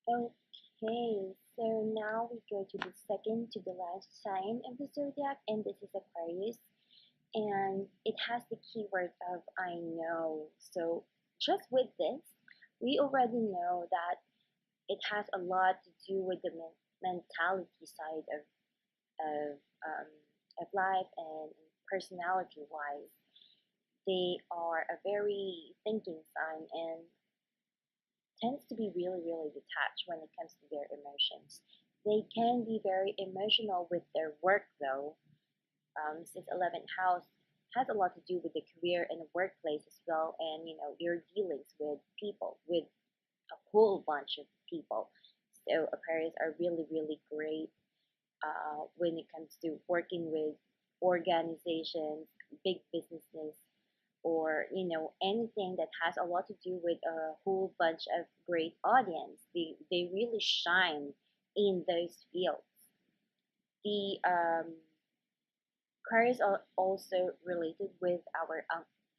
Okay, so now we go to the second to the last sign of the zodiac, and this is Aquarius, and it has the keyword of I know. So just with this, we already know that it has a lot to do with the mentality side of um, of life and personality wise. They are a very thinking sign and tends to be really detached when it comes to their emotions. They can be very emotional with their work though, since 11th house has a lot to do with the career and the workplace as well, and your dealings with people, with a whole bunch of people. So Aquarius are really great when it comes to working with organizations, big businesses, or anything that has a lot to do with a whole bunch of great audience. They really shine in those fields. The Aquarius are also related with our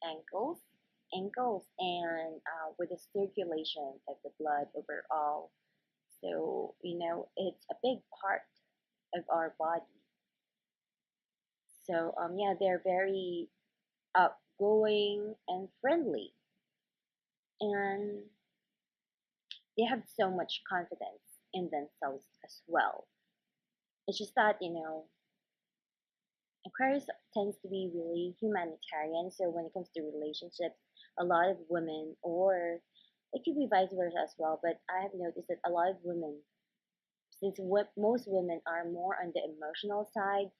ankles, and with the circulation of the blood overall. So it's a big part of our body. So yeah, they're very outgoing and friendly, and they have so much confidence in themselves as well. It's just that, Aquarius tends to be really humanitarian. So when it comes to relationships, a lot of women, or it could be vice versa as well, but I have noticed that a lot of women, since what most women are more on the emotional side,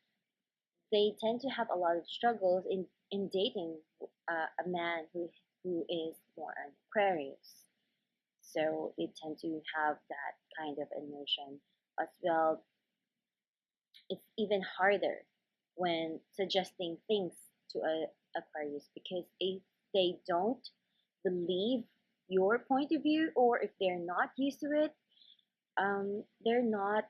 they tend to have a lot of struggles in dating a man who is more an Aquarius. So they tend to have that kind of emotion as well. It's even harder when suggesting things to a Aquarius, because if they don't believe your point of view, or if they're not used to it, they're not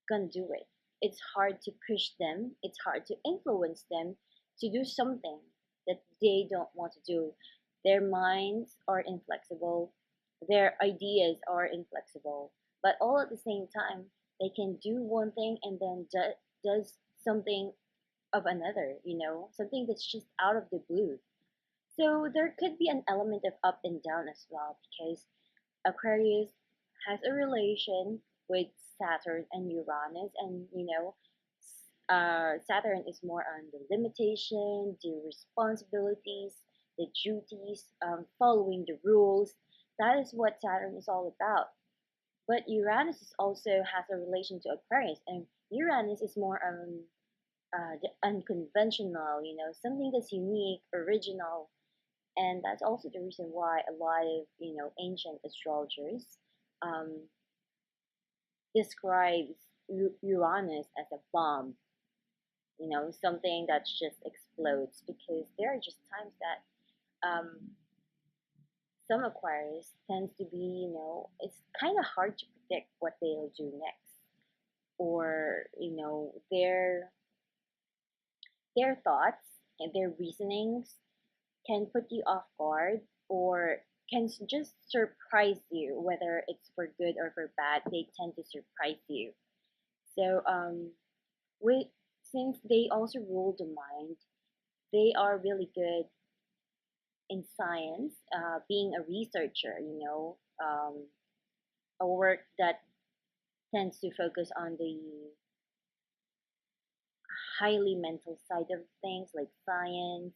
gonna do it. It's hard to push them, it's hard to influence them to do something that they don't want to do. Their minds are inflexible, their ideas are inflexible, but all at the same time, they can do one thing and then does something of another, something that's just out of the blue. So there could be an element of up and down as well, because Aquarius has a relation with Saturn and Uranus, and Saturn is more on the limitation, the responsibilities, the duties, following the rules. That is what Saturn is all about. But Uranus is also has a relation to Aquarius, and Uranus is more on the unconventional, something that's unique, original, and that's also the reason why a lot of ancient astrologers um, describes Uranus as a bomb, something that just explodes, because there are just times that some Aquarius tends to be, it's kind of hard to predict what they'll do next, or their thoughts and their reasonings can put you off guard, or can just surprise you, whether it's for good or for bad. They tend to surprise you. So with since they also rule the mind, they are really good in science, being a researcher, a work that tends to focus on the highly mental side of things, like science,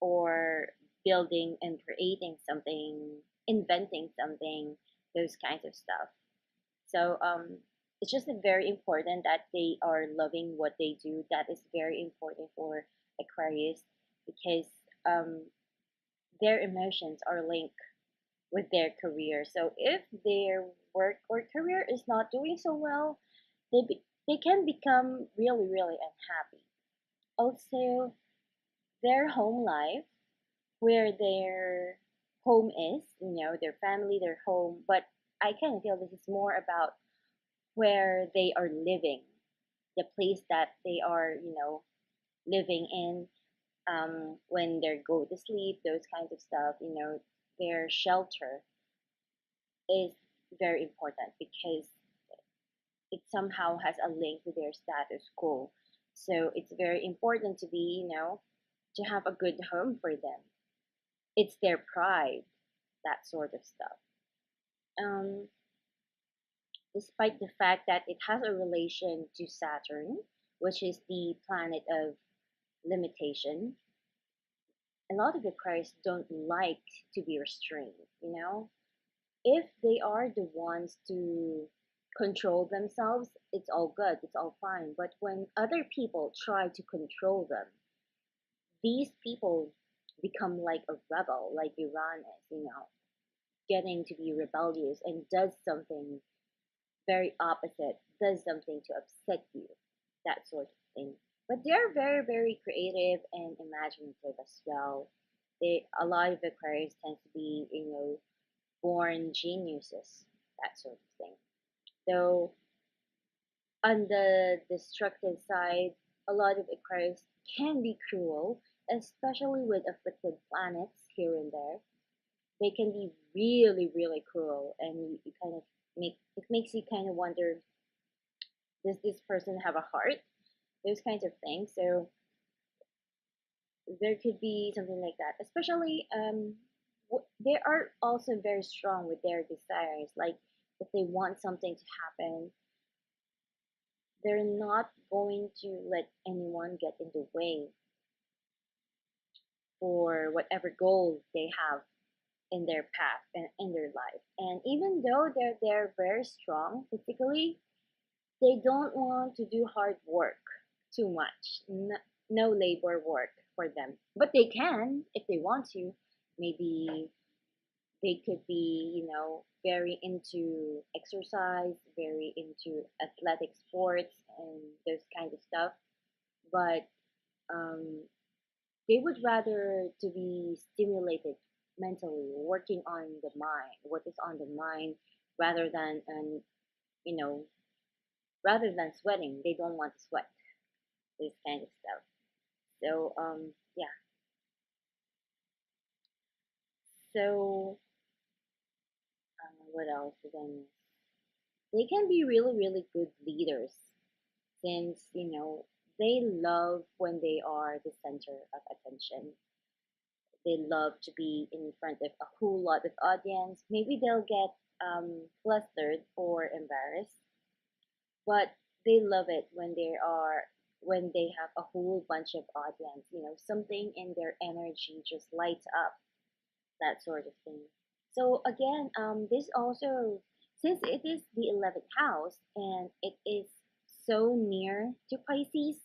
or building and creating something, inventing something, those kinds of stuff. So it's just very important that they are loving what they do. That is very important for Aquarius, because um, their emotions are linked with their career. So if their work or career is not doing so well, they can become really unhappy. Also, their home life, where their home is, their family, their home. But I kind of feel this is more about where they are living, the place that they are, living in, when they go to sleep, those kinds of stuff, their shelter is very important because it somehow has a link to their status quo. So it's very important to be, to have a good home for them. It's their pride, that sort of stuff. Um, Despite the fact that it has a relation to Saturn, which is the planet of limitation, a lot of Aquarius don't like to be restrained. If they are the ones to control themselves, it's all good, it's all fine. But when other people try to control them, these people become like a rebel, like Uranus, getting to be rebellious and does something very opposite, does something to upset you, that sort of thing. But they're very, very creative and imaginative as well. A lot of Aquarius tends to be, born geniuses, that sort of thing. Though on the destructive side, a lot of Aquarius can be cruel, especially with afflicted planets here and there. They can be really, really cruel, and you kind of makes you kind of wonder, does this person have a heart? Those kinds of things. So there could be something like that. Especially, they are also very strong with their desires. Like if they want something to happen, they're not going to let anyone get in the way for whatever goal they have in their path and in their life. And even though they're very strong physically, they don't want to do hard work too much. No labor work for them. But they can if they want to. Maybe they could be, very into exercise, very into athletic sports and those kind of stuff. But um, they would rather to be stimulated mentally, working on the mind, what is on the mind, rather than you know, rather than sweating. They don't want to sweat. This kind of stuff. So yeah. So what else then? They can be really really good leaders since they love when they are the center of attention. They love to be in front of a whole lot of audience. Maybe they'll get flustered or embarrassed, but they love it when they have a whole bunch of audience. Something in their energy just lights up, that sort of thing. So again, this also, since it is the 11th house and it is so near to Pisces,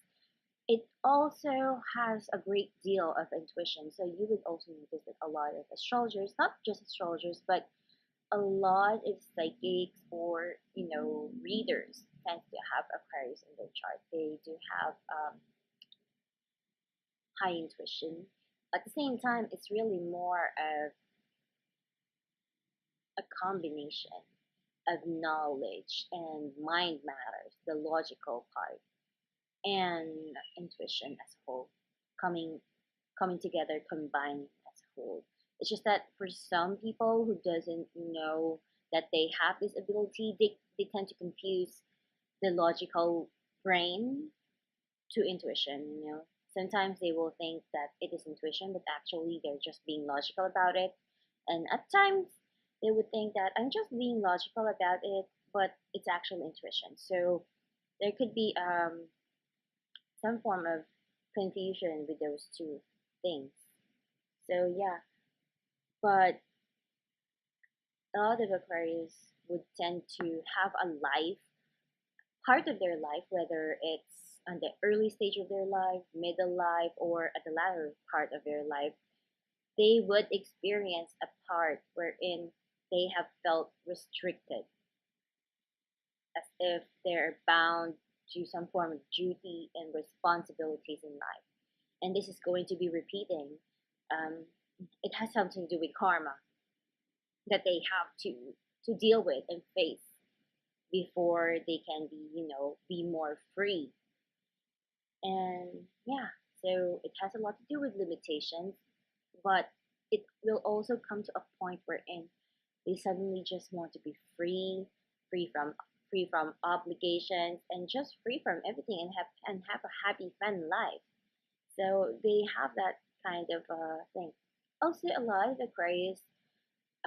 it also has a great deal of intuition. So you would also notice that a lot of astrologers, not just astrologers, but a lot of psychics or readers tend to have Aquarius in their chart. They do have high intuition. At the same time, it's really more of a combination of knowledge and mind matters, the logical part, and intuition as a whole, coming coming together, combining as a whole. It's just that for some people who doesn't know that they have this ability, they tend to confuse the logical brain to intuition. Sometimes they will think that it is intuition, but actually they're just being logical about it. And at times they would think that I'm just being logical about it, but it's actual intuition. So there could be some form of confusion with those two things. So yeah, but a lot of Aquarius would tend to have a life, part of their life, whether it's on the early stage of their life, middle life, or at the latter part of their life, they would experience a part wherein they have felt restricted, as if they're bound to some form of duty and responsibilities in life. And this is going to be repeating. Um, it has something to do with karma that they have to deal with and face before they can be more free. And yeah, so it has a lot to do with limitations, but it will also come to a point wherein They suddenly just want to be free, free from free from obligations, and just free from everything, and have a happy, fun life. So they have that kind of thing. Also, a lot of Aquarius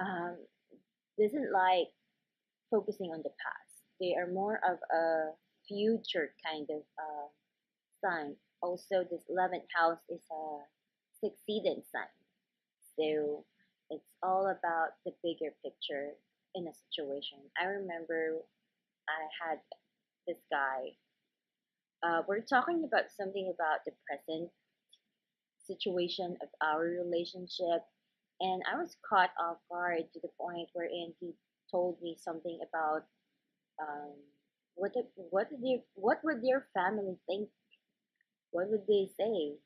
um, doesn't like focusing on the past. They are more of a future kind of sign. Also, this 11th house is a succeeded sign. So it's all about the bigger picture in a situation. I remember I had this guy. We're talking about something about the present situation of our relationship, and I was caught off guard to the point wherein he told me something about um, what would your family think? What would they say?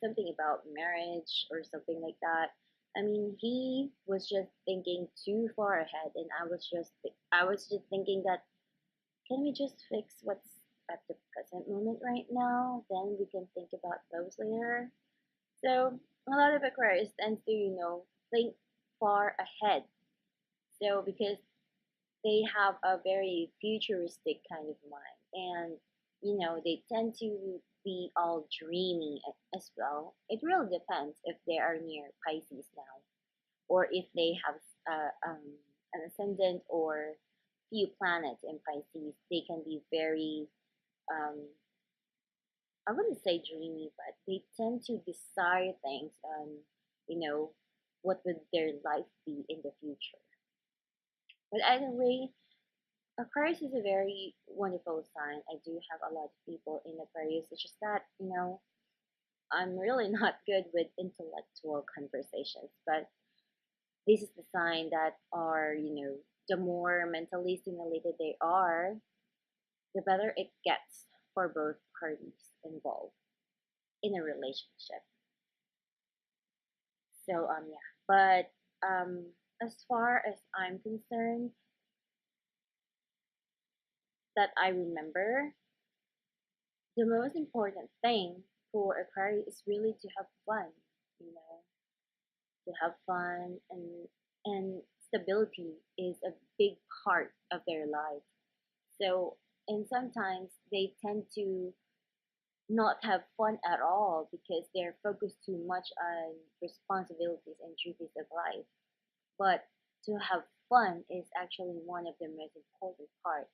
Something about marriage or something like that. I mean, he was just thinking too far ahead, and I was just thinking that, can we just fix what's at the present moment right now? Then we can think about those later. So a lot of Aquarius tends to, think far ahead. So because they have a very futuristic kind of mind, and they tend to be all dreamy as well. It really depends if they are near Pisces now, or if they have an ascendant or few planets in Pisces. They can be very um, I wouldn't say dreamy, but they tend to desire things. You know, what would their life be in the future? But either way, Aquarius is a very wonderful sign. I do have a lot of people in Aquarius. It's just that, I'm really not good with intellectual conversations. But this is the sign that are, the more mentally stimulated they are, the better it gets for both parties involved in a relationship. So, yeah. But as far as I'm concerned, that I remember, the most important thing for Aquarius is really to have fun, you know, to have fun, and stability is a big part of their life. So, and sometimes they tend to not have fun at all because they're focused too much on responsibilities and duties of life. But to have fun is actually one of the most important parts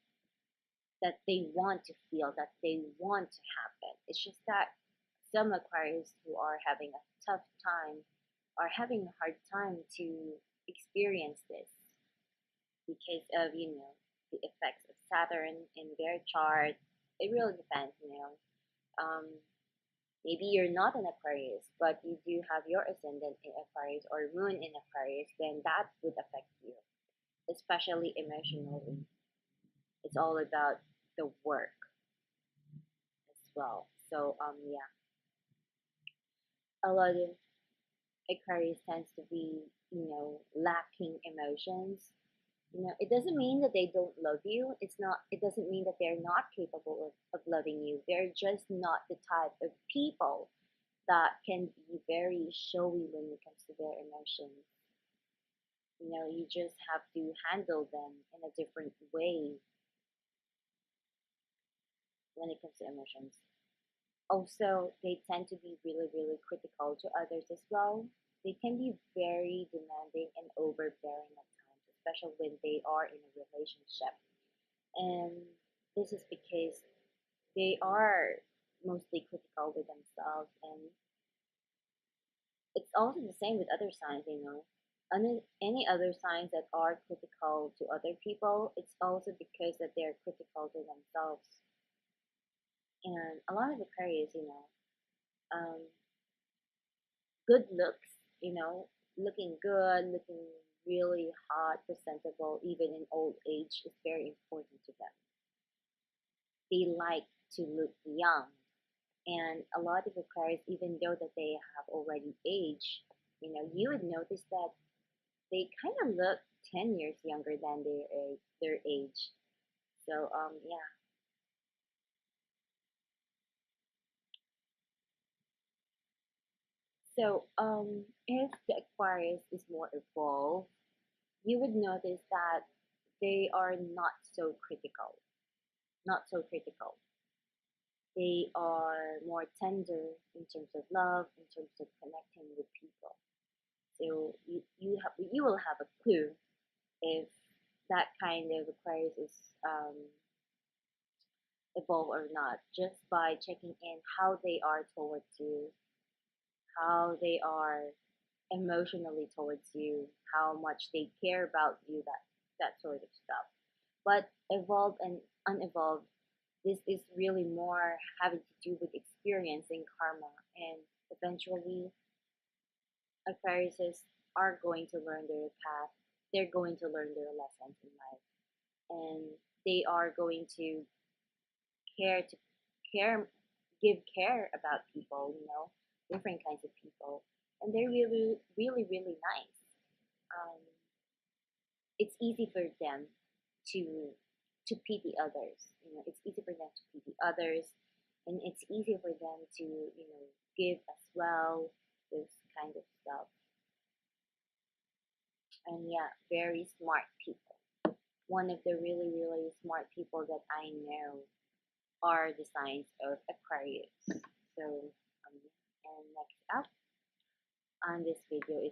that they want to feel, that they want to happen. It's just that some Aquarius who are having a tough time are having a hard time to experience this because of, the effects of Saturn in their chart. It really depends. Um, Maybe you're not an Aquarius, but you do have your ascendant in Aquarius or moon in Aquarius, then that would affect you, especially emotionally. It's all about the work as well. So yeah, a lot of Aquarius tends to be, lacking emotions. It doesn't mean that they don't love you. It doesn't mean that they're not capable of loving you. They're just not the type of people that can be very showy when it comes to their emotions. You just have to handle them in a different way when it comes to emotions. Also, they tend to be really, really critical to others as well. They can be very demanding and overbearing at times, especially when they are in a relationship. And this is because they are mostly critical with themselves, and it's also the same with other signs. Any other signs that are critical to other people, it's also because that they're critical to themselves. And a lot of Aquarius, um, good looks, looking good, looking really hot, presentable, even in old age, is very important to them. They like to look young. And a lot of Aquarius, even though that they have already aged, you would notice that they kind of look 10 years younger than their age. So, yeah. So, if the Aquarius is more evolved, you would notice that they are not so critical. Not so critical. They are more tender in terms of love, in terms of connecting with people. So you will have a clue if that kind of Aquarius is evolved or not just by checking in how they are towards you, how they are emotionally towards you, how much they care about you, that sort of stuff. But evolved and unevolved, this is really more having to do with experiencing karma, and eventually Aquariuses are going to learn their path. They're going to learn their lessons in life, and they are going to to care, give care about people. Different kinds of people, and they're really, really, really nice. Um, it's easy for them to pity others. It's easy for them to pity others, and it's easy for them to give as well. This kind of stuff, and yeah, very smart people. One of the really, really smart people that I know are the signs of Aquarius. So, and next up on this video is